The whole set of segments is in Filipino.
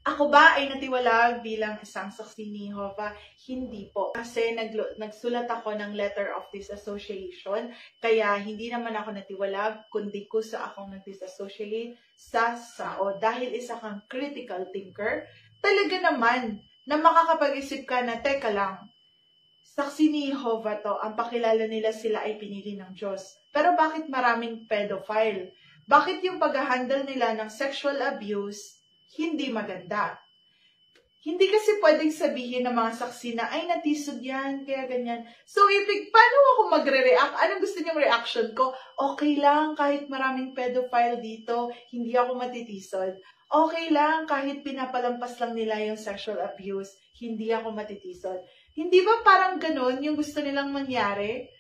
Ako ba ay natiwalag bilang isang saksi ni Jehovah? Hindi po. Kasi nagsulat ako ng letter of disassociation, kaya hindi naman ako natiwalag, kundi kusa akong nag-disassociate sa SAO. Dahil isa kang critical thinker, talaga naman na makakapag-isip ka na, teka lang, saksi ni Jehovah to, ang pakilala nila sila ay pinili ng Diyos. Pero bakit maraming pedophile? Bakit yung pag-handle nila ng sexual abuse hindi maganda? Hindi kasi pwedeng sabihin ng mga saksi na, ay, natisod yan, kaya ganyan. So, paano ako magre-react? Anong gusto niyong reaction ko? Okay lang, kahit maraming pedophile dito, hindi ako matitisod. Okay lang, kahit pinapalampas lang nila yung sexual abuse, hindi ako matitisod. Hindi ba parang ganun yung gusto nilang mangyari?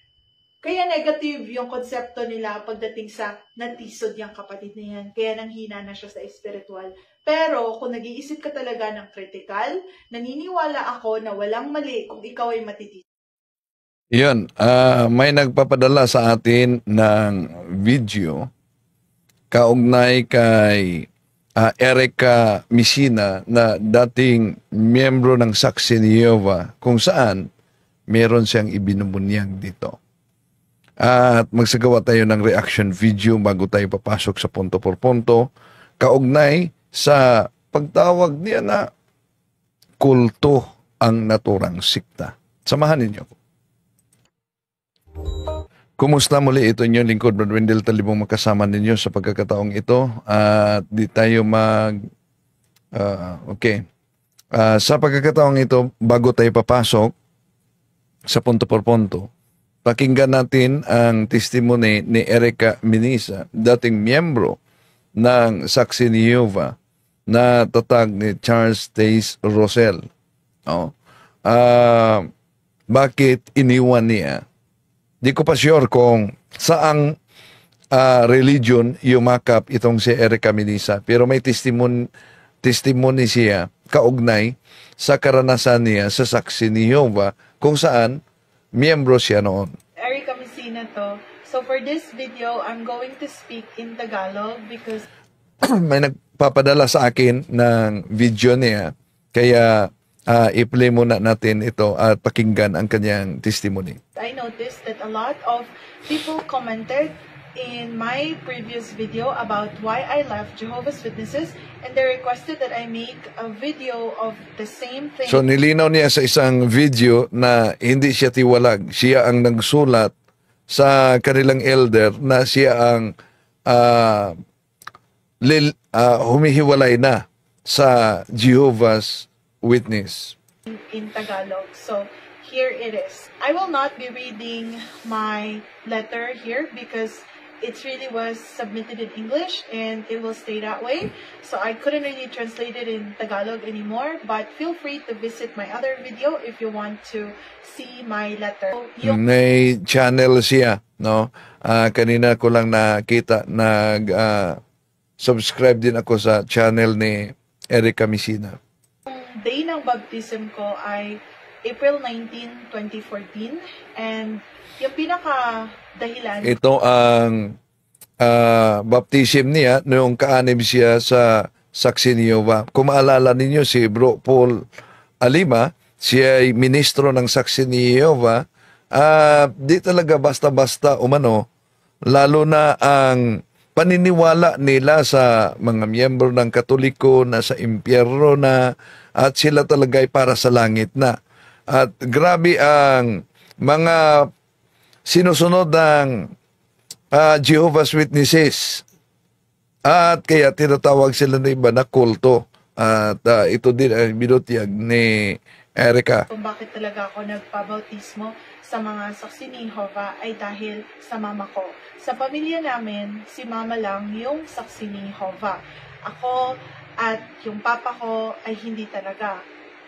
Kaya negative yung konsepto nila pagdating sa natisod yung kapatid na yan. Kaya nanghina na siya sa espiritual. Pero kung nag-iisip ka talaga ng critical, naniniwala ako na walang mali kung ikaw ay matitisod. Yun, may nagpapadala sa atin ng video kaugnay kay Erica Messina na dating miyembro ng Saksi ni Jehovah kung saan meron siyang ibinubunyag dito. At magsagawa tayo ng reaction video bago tayo papasok sa punto por punto kaugnay sa pagtawag niya na kulto ang naturang sikta. Samahan ninyo ako. Kumusta muli? Ito inyong lingkod, Brad Wendell Talibong, makasama ninyo sa pagkakataong ito. At di tayo sa pagkakataong ito, bago tayo papasok sa punto por punto, pakinggan natin ang testimony ni Erica Messina, dating miyembro ng Saksi ni Jehovah na tatag ni Charles Taze Russell. Bakit iniwan niya? Di ko pa sure kung saang religion yumakap itong si Erica Messina, pero may testimony siya kaugnay sa karanasan niya sa Saksi ni Jehovah kung saan miyembro siya noon. Erica Messina to. So for this video, I'm going to speak in Tagalog because may nagpapadala sa akin ng video niya. Kaya i-play muna natin ito at pakinggan ang kanyang testimony. I noticed that a lot of people commented in my previous video about why I left Jehovah's Witnesses, and they requested that I make a video of the same thing. So nilinaw niya sa isang video na hindi siya tiwalag. Siya ang nagsulat sa kanilang elder na siya ang humihiwalay na sa Jehovah's Witness. In Tagalog. So here it is. I will not be reading my letter here because it really was submitted in English and it will stay that way. So I couldn't really translate it in Tagalog anymore, but feel free to visit my other video if you want to see my letter. May channel siya, no? Kanina ko lang nakita, subscribe din ako sa channel ni Erica Messina. Yung day ng baptism ko ay April 19, 2014, and yung pinaka-dahilan... Ito ang baptism niya noong kaanib siya sa Saksi ni Jehovah. Kung maalala ninyo, si Bro Paul Alima, siya ay ministro ng Saksi ni Jehovah. Di talaga basta-basta umano, lalo na ang paniniwala nila sa mga miyembro ng Katoliko na sa impyerno na at sila talaga ay para sa langit na. At grabe ang mga sinusunod ng Jehovah's Witnesses. At kaya tinatawag sila ng iba na kulto. At ito din ang binutyag ni Erica. Kung bakit talaga ako nagpabautismo sa mga saksi ni Jehovah ay dahil sa mama ko. Sa pamilya namin, si mama lang yung saksi ni Jehovah. Ako at yung papa ko ay hindi talaga.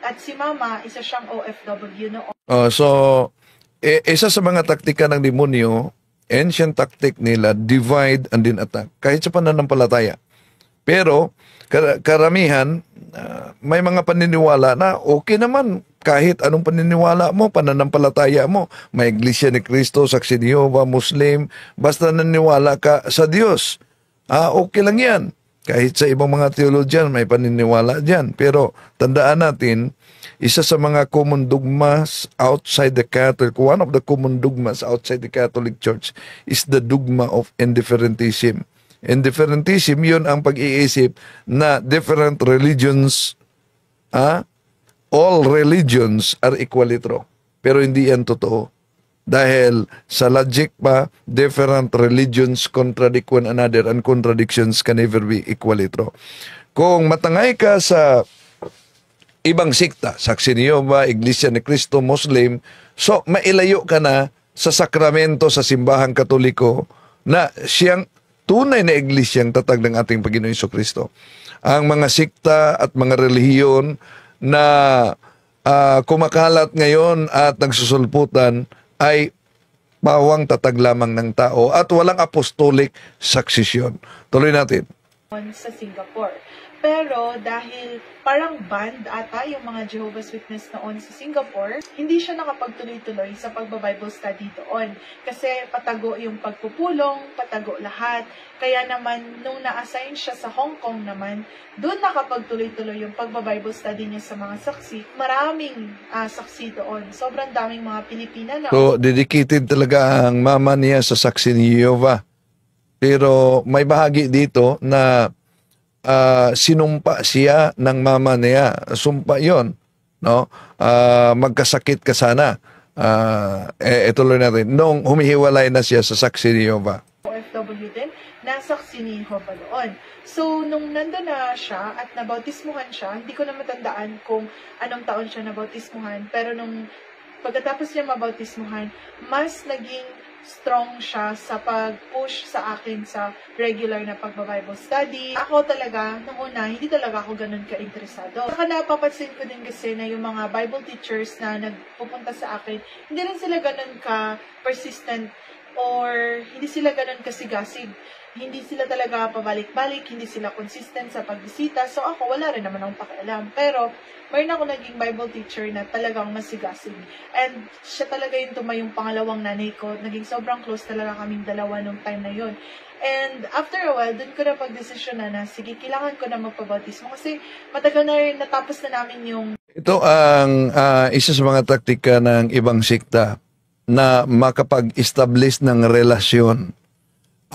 At si mama, isa siyang OFW noon. Isa sa mga taktika ng demonyo, ancient tactic nila, divide and then attack. Kahit sa pananampalataya. Pero, karamihan, may mga paniniwala na okay naman. Kahit anong paniniwala mo, pananampalataya mo. May Iglesia ni Cristo, Saksi ni Jehovah, Muslim. Basta naniwala ka sa Diyos. Okay lang yan. Kahit sa ibang mga theologian, may paniniwala dyan. Pero tandaan natin, isa sa mga common dogmas outside the Catholic, one of the common dogmas outside the Catholic Church is the dogma of indifferentism. Indifferentism, yun ang pag-iisip na different religions, all religions are equally true. Pero hindi yan totoo. Dahil sa logic pa, different religions contradict one another and contradictions can never be equally true. Kung matangay ka sa ibang sikta, Saksi ni Jehovah, Iglesia ni Cristo, Muslim, so mailayo ka na sa sakramento sa simbahang Katoliko na siyang tunay na iglesyang tatag ng ating Panginoon Jesucristo. Ang mga sikta at mga relihiyon na kumakalat ngayon at nagsusulputan ay pawang tatag lamang ng tao at walang apostolic succession. Tuloy natin. Sa Singapore. Pero dahil parang banned ata yung mga Jehovah's Witness noon sa Singapore, hindi siya nakapagtuloy-tuloy sa pagba-Bible study doon. Kasi patago yung pagpupulong, patago lahat. Kaya naman, nung na-assign siya sa Hong Kong naman, doon nakapagtuloy-tuloy yung pagba-Bible study niya sa mga saksi. Maraming saksi doon. Sobrang daming mga Pilipina na... So, dedicated talaga ang mama niya sa Saksi ni Jehovah. Pero may bahagi dito na sinumpa siya ng mama niya. Sumpa yon, no? Magkasakit ka sana. Ituloy natin. Nung humihiwalay na siya sa Saksi ni Jehovah. OFW din, nasaksi ni Jehovah doon. So, nung nandun na siya at nabautismuhan siya, hindi ko na matandaan kung anong taon siya nabautismuhan, pero nung pagkatapos niya mabautismuhan, mas naging strong siya sa pag-push sa akin sa regular na pagba-Bible study. Ako talaga, nung una, hindi talaga ako ganun ka-interesado. Saka napapansin ko din kasi na yung mga Bible teachers na nagpupunta sa akin, hindi rin sila ganun ka-persistent or hindi sila ganun kasigasig. Hindi sila talaga pabalik-balik, hindi sila consistent sa pagbisita. So ako, wala rin naman akong pakialam. Pero, mayroon ako naging Bible teacher na talagang masigasig. And siya talaga yung tumayong pangalawang nanay ko. Naging sobrang close talaga kaming dalawa nung time na yon. And after a while, dun ko na pag-desisyon na sige, kailangan ko na magpabautismo. Kasi matagal na rin, natapos na namin yung... Ito ang isa sa mga taktika ng ibang sikta na makapag-establish ng relasyon.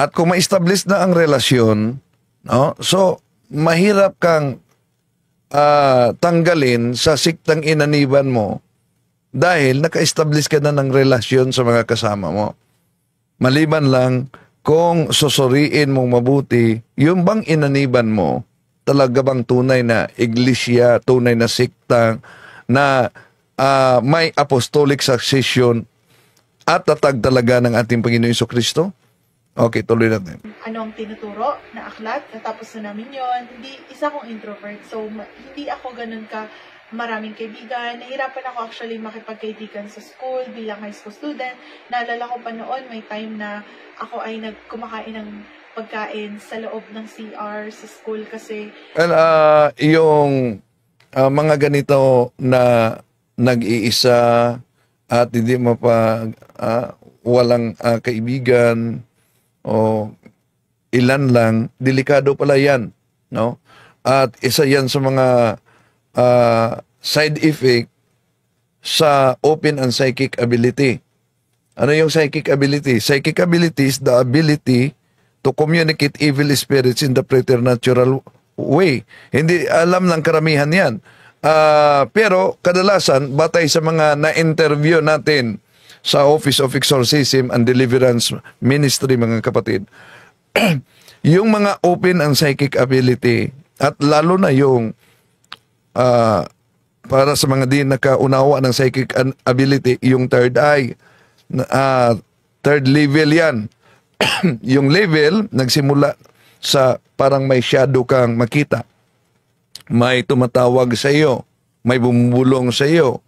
At kung ma-establish na ang relasyon, no, so mahirap kang tanggalin sa siktang inaniban mo dahil naka-establish ka na ng relasyon sa mga kasama mo. Maliban lang kung susuriin mong mabuti, yung bang inaniban mo, talaga bang tunay na iglesia, tunay na sikta na may apostolic succession at tatag talaga ng ating Panginoon Jesucristo? Okay, tuloy natin. Ano ang tinuturo na aklat? Natapos na namin yon. Isa akong introvert. So, hindi ako ganun ka maraming kaibigan. Nahirapan ako actually makipagkaibigan sa school bilang high school student. Naalala ko pa noon, may time na ako ay kumakain ng pagkain sa loob ng CR sa school kasi... Well, yung mga ganito na nag-iisa at hindi walang kaibigan o ilan lang, delikado pala yan, no? At isa yan sa mga side effect sa open and psychic ability. Ano yung psychic ability? Psychic ability is the ability to communicate evil spirits in the preternatural way. Hindi alam ng karamihan yan. Pero kadalasan, batay sa mga na-interview natin sa Office of Exorcism and Deliverance Ministry, mga kapatid, yung mga open and psychic ability, at lalo na yung para sa mga di nakaunawa ng psychic ability, yung third eye, third level yan. Yung level, nagsimula sa parang may shadow kang makita. May tumatawag sa iyo, may bumubulong sa iyo.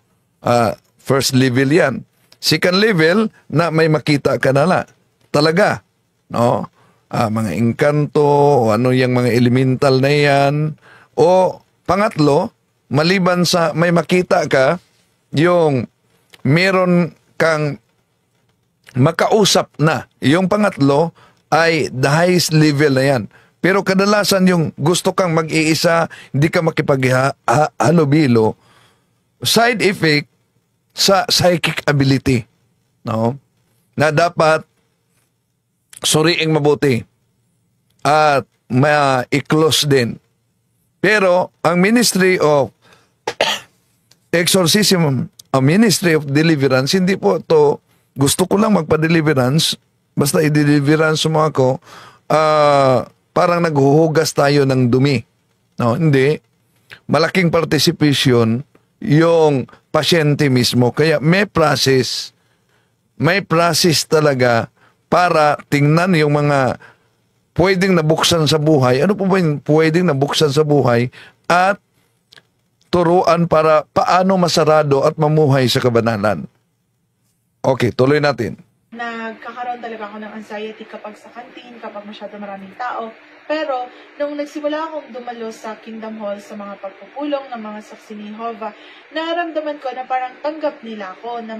First level yan. Second level, na may makita ka na talaga, no? Mga engkanto, o ano yung mga elemental na yan. O pangatlo, maliban sa may makita ka, yung meron kang makausap na. Yung pangatlo ay the highest level na yan. Pero kadalasan yung gusto kang mag-iisa, hindi ka makipaghalubilo, side effect sa psychic ability, no? Na dapat suriing mabuti at ma-close din. Pero ang Ministry of Exorcism, ang Ministry of Deliverance, hindi po to gusto ko lang magpa-deliverance, basta i-deliverance mo ako, parang naghuhugas tayo ng dumi. No, hindi. Malaking participation yung pasyente mismo. Kaya may process talaga para tingnan yung mga pwedeng nabuksan sa buhay. Ano po ba yung pwedeng nabuksan sa buhay? At turuan para paano masarado at mamuhay sa kabanalan. Okay, tuloy natin. Nagkakaroon talaga ako ng anxiety kapag sa canteen, kapag masyado maraming tao. Pero, nung nagsimula akong dumalo sa Kingdom Hall, sa mga pagpupulong ng mga saksi ni Jehovah, naramdaman ko na parang tanggap nila ako, na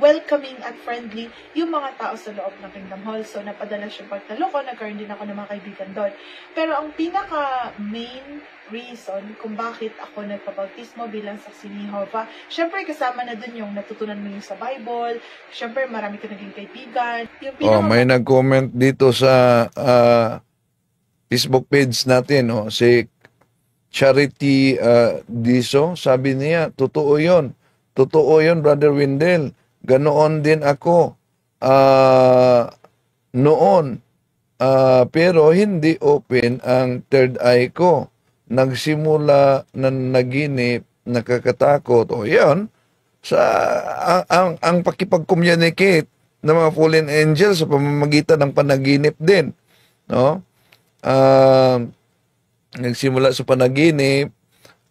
welcoming at friendly yung mga tao sa loob ng Kingdom Hall. So, napadalas yung pagtalo ko, nagkaroon din ako ng mga kaibigan doon. Pero, ang pinaka-main reason kung bakit ako nagpabautismo bilang saksi ni Jehovah, syempre kasama na dun yung natutunan mo yung sa Bible, syempre marami ka naging kaibigan. Yung may nag-comment dito sa Facebook page natin, si Charity Diso, sabi niya, totoo yun, Brother Windel, ganoon din ako noon, pero hindi open ang third eye ko. Nagsimula na naginip, nakakatakot. O yan, ang pakipag-communicate ng mga fallen angels sa pamamagitan ng panaginip din. No? Nagsimula sa panaginip,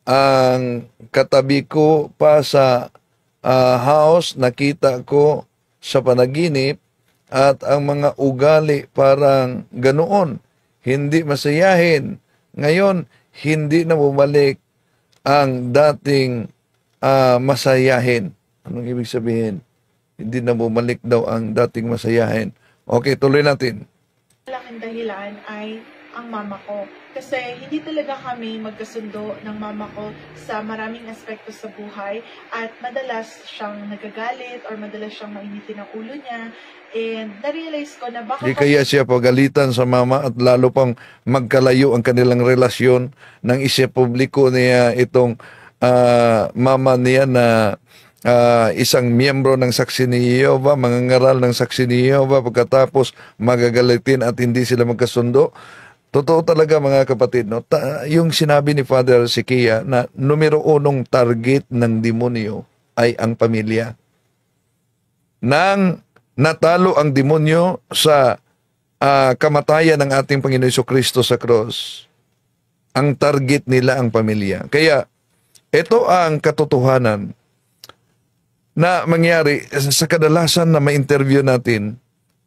ang katabi ko pa sa house, nakita ko sa panaginip, at ang mga ugali parang ganoon, hindi masayahin. Ngayon, hindi na bumalik ang dating masayahin. Anong ibig sabihin? Hindi na bumalik daw ang dating masayahin. Okay, tuloy natin. Malaking dahilan ay ang mama ko. Kasi hindi talaga kami magkasundo ng mama ko sa maraming aspekto sa buhay at madalas siyang nagagalit or madalas siyang mainitin ang ulo niya. And na-realize ko na baka... Di kaya siya pagalitan sa mama at lalo pang magkalayo ang kanilang relasyon nang isipubliko niya itong mama niya na isang miyembro ng Saksi ni Jehovah, mangangaral ng Saksi ni Jehovah, pagkatapos magagalitin at hindi sila magkasundo. Totoo talaga mga kapatid, no? Yung sinabi ni Father Sikia na numero 1 target ng demonyo ay ang pamilya. Nang natalo ang demonyo sa kamatayan ng ating Panginoon Jesucristo sa cross, ang target nila ang pamilya. Kaya ito ang katotohanan na mangyari sa kadalasan na ma-interview natin.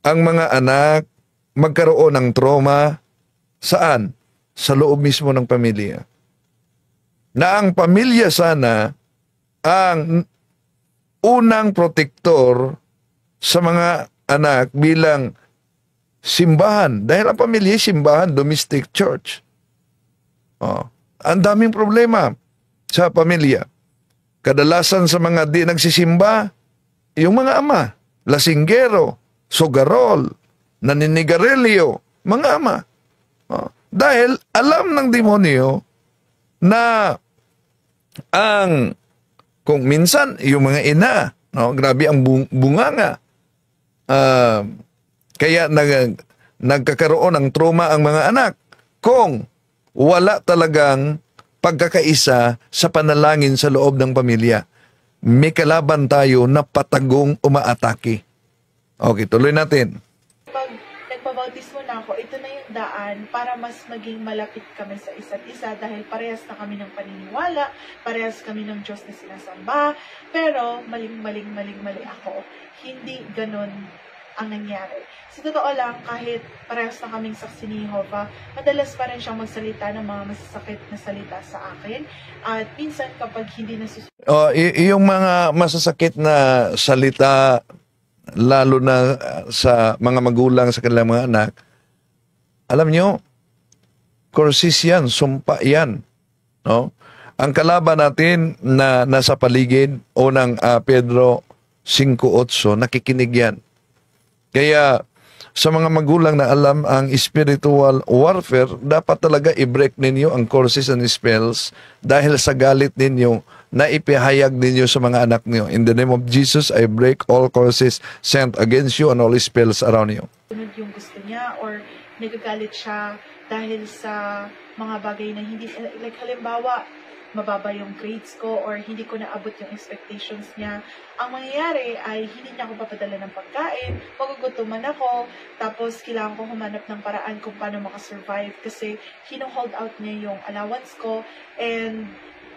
Ang mga anak magkaroon ng trauma. Saan? Sa loob mismo ng pamilya. Na ang pamilya sana ang unang protektor sa mga anak bilang simbahan. Dahil ang pamilya simbahan, domestic church. Ang daming problema sa pamilya. Kadalasan sa mga di nagsisimba, yung mga ama, lasinggero, sugarol, naninigarilyo, mga ama. Dahil alam ng demonyo na kung minsan yung mga ina, grabe ang bunganga. Kaya nagkakaroon ng trauma ang mga anak kung wala talagang pagkakaisa sa panalangin sa loob ng pamilya. May kalaban tayo na patagong umaatake. Okay, tuloy natin. Pag nagpabautismo na ako, ito na yung daan para mas maging malapit kami sa isa't isa dahil parehas na kami ng paniniwala, parehas kami ng Diyos na sinasamba, pero mali ako. Hindi ganon ang nangyari. Sa totoo lang, kahit parehas na kaming saksi ni Jehovah, madalas pa rin siyang magsalita ng mga masasakit na salita sa akin. At minsan kapag hindi nasusunod... yung mga masasakit na salita, lalo na sa mga magulang sa kanilang mga anak, alam nyo, Kursis yan, sumpa yan. No? Ang kalaban natin na nasa paligid, unang Pedro 5:8, nakikinig yan. Kaya sa mga magulang na alam ang spiritual warfare, dapat talaga i-break ninyo ang curses and spells dahil sa galit ninyo na ipihayag ninyo sa mga anak niyo. In the name of Jesus, I break all curses sent against you and all spells around you. Sunod yung gusto niya or nagagalit siya dahil sa mga bagay na hindi, like halimbawa, mababa yung grades ko or hindi ko naabot yung expectations niya. Ang mangyayari ay hindi niya ako papadala ng pagkain, magugutuman ako, tapos kailangan ko humanap ng paraan kung paano makasurvive kasi hino-hold out niya yung allowance ko. And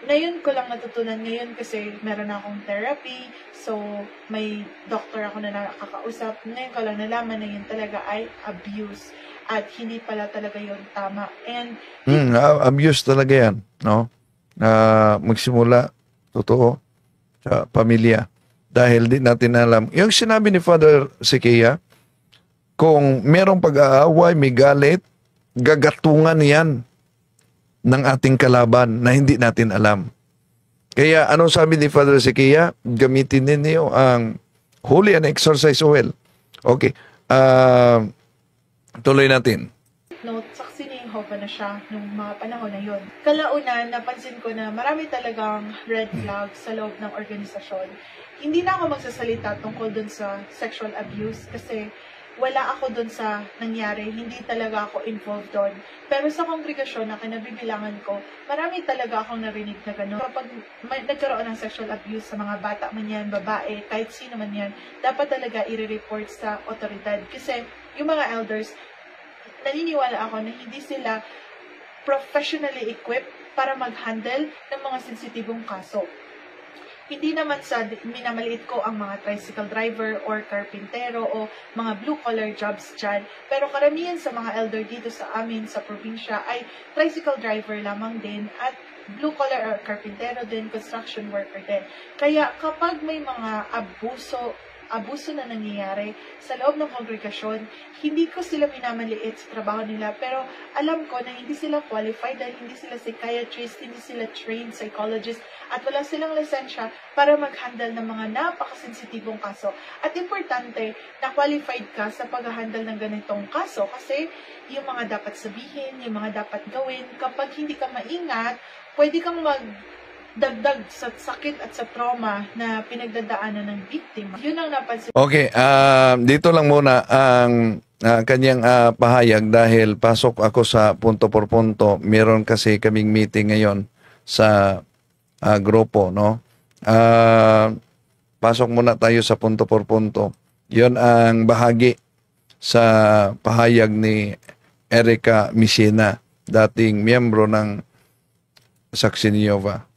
ngayon ko lang natutunan ngayon kasi meron na akong therapy, so may doctor ako na nakakausap. Ngayon ko lang nalaman na yun talaga ay abuse at hindi pala talaga yun tama. And Abuse talaga yan, no? Magsimula, totoo, sa pamilya. Dahil di natin alam. Yung sinabi ni Father Siquia, kung merong pag-aaway, may galit, gagatungan yan ng ating kalaban na hindi natin alam. Kaya anong sabi ni Father Siquia? Gamitin ninyo ang holy and exorcise oil. Okay. Tuloy natin. note, saksi ni Jehovah na siya nung mga panahon na yon. Kalaunan, napansin ko na marami talagang red flags sa loob ng organisasyon. Hindi na ako magsasalita tungkol dun sa sexual abuse kasi wala ako dun sa nangyari, hindi talaga ako involved doon. Pero sa kongregasyon na kinabibilangan ko, marami talaga akong narinig na gano'n. Kapag nagkaroon ng sexual abuse sa mga bata man yan, babae, kahit sino man yan, dapat talaga i-report sa otoridad. Kasi yung mga elders, naniniwala ako na hindi sila professionally equipped para mag-handle ng mga sensitibong kaso. Hindi naman sa minamaliit ko ang mga tricycle driver or karpintero o mga blue-collar jobs dyan. Pero karamihan sa mga elder dito sa amin sa probinsya ay tricycle driver lamang din at blue-collar or karpintero din, construction worker din. Kaya kapag may mga abuso na nangyayari sa loob ng kongregasyon, hindi ko sila minamaliit sa trabaho nila, pero alam ko na hindi sila qualified dahil hindi sila psychiatrist, hindi sila trained psychologist, at wala silang lisensya para mag-handle ng mga napakasensitibong kaso. At importante na qualified ka sa pag-handle ng ganitong kaso kasi yung mga dapat sabihin, yung mga dapat gawin, kapag hindi ka maingat, pwede kang dagdag sa sakit at sa trauma na pinagdadaanan ng biktima. Yun ang napansin. Okay, dito lang muna ang kanyang pahayag dahil pasok ako sa punto por punto. Meron kasi kaming meeting ngayon sa grupo, no? Pasok muna tayo sa punto por punto. Yun ang bahagi sa pahayag ni Erica Messina, dating miyembro ng Saksi ni Jehovah.